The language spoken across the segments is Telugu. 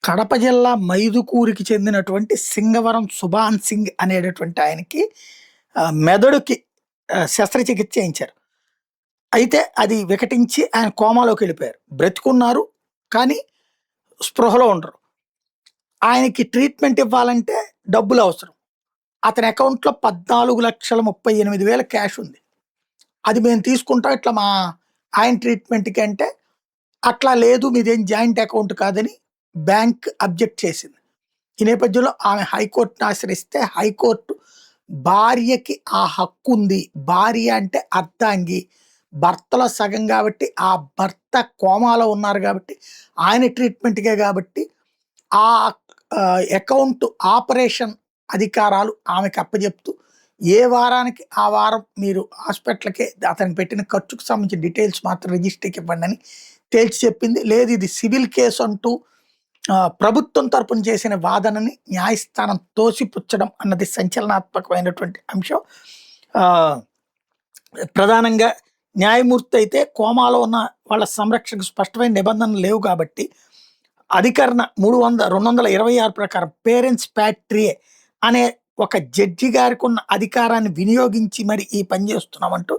కడప జిల్లా మైదుకూరికి చెందినటువంటి సింగవరం సుభాన్ సింగ్ అనేటటువంటి ఆయనకి మెదడుకి శస్త్రచికిత్స చేయించారు. అయితే అది వికటించి ఆయన కోమాలోకి వెళ్ళిపోయారు. బ్రతికున్నారు కానీ స్పృహలో ఉండరు. ఆయనకి ట్రీట్మెంట్ ఇవ్వాలంటే డబ్బులు అవసరం. అతని అకౌంట్‌లో 14,38,000 క్యాష్ ఉంది. అది మేము తీసుకుంటాం ఇట్లా ఆయన ట్రీట్మెంట్‌కి అంటే, అట్లా లేదు మీదేం జాయింట్ అకౌంట్ కాదని బ్యాంక్ అబ్జెక్ట్ చేసింది. ఈ నేపథ్యంలో ఆమె హైకోర్టుని ఆశ్రయిస్తే హైకోర్టు భార్యకి ఆ హక్కుంది. భార్య అంటే అర్ధాంగి. భర్తలో సగం కాబట్టి ఆ భర్త కోమాలో ఉన్నారు కాబట్టి ఆయన ట్రీట్మెంట్‌కే కాబట్టి ఆ అకౌంట్ ఆపరేషన్ అధికారాలు ఆమెకు అప్పజెప్తూ ఏ వారానికి ఆ వారం మీరు హాస్పిటల్‌కే అతనికి పెట్టిన ఖర్చుకు సంబంధించిన డీటెయిల్స్ మాత్రం రిజిస్ట్రీకి ఇవ్వండి అని తేల్చి చెప్పింది. లేదు ఇది సివిల్ కేసు అంటూ ప్రభుత్వం తరపున చేసిన వాదనని న్యాయస్థానం తోసిపుచ్చడం అన్నది సంచలనాత్మకమైనటువంటి అంశం. ప్రధానంగా న్యాయమూర్తి అయితే కోమాలో ఉన్న వాళ్ళ సంరక్షణకు స్పష్టమైన నిబంధనలు లేవు కాబట్టి అధికరణ 226 ప్రకారం పేరెంట్స్ ప్యాట్రియే అనే ఒక జడ్జి గారికి ఉన్న అధికారాన్ని వినియోగించి మరి ఈ పని చేస్తున్నామంటూ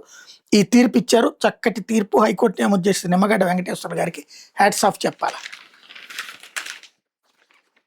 ఈ తీర్పు ఇచ్చారు. చక్కటి తీర్పు. హైకోర్టు న్యాయమూర్తి జస్టిస్ నిమ్మగడ్డ వెంకటేశ్వర గారికి హ్యాట్స్ ఆఫ్ చెప్పాలి.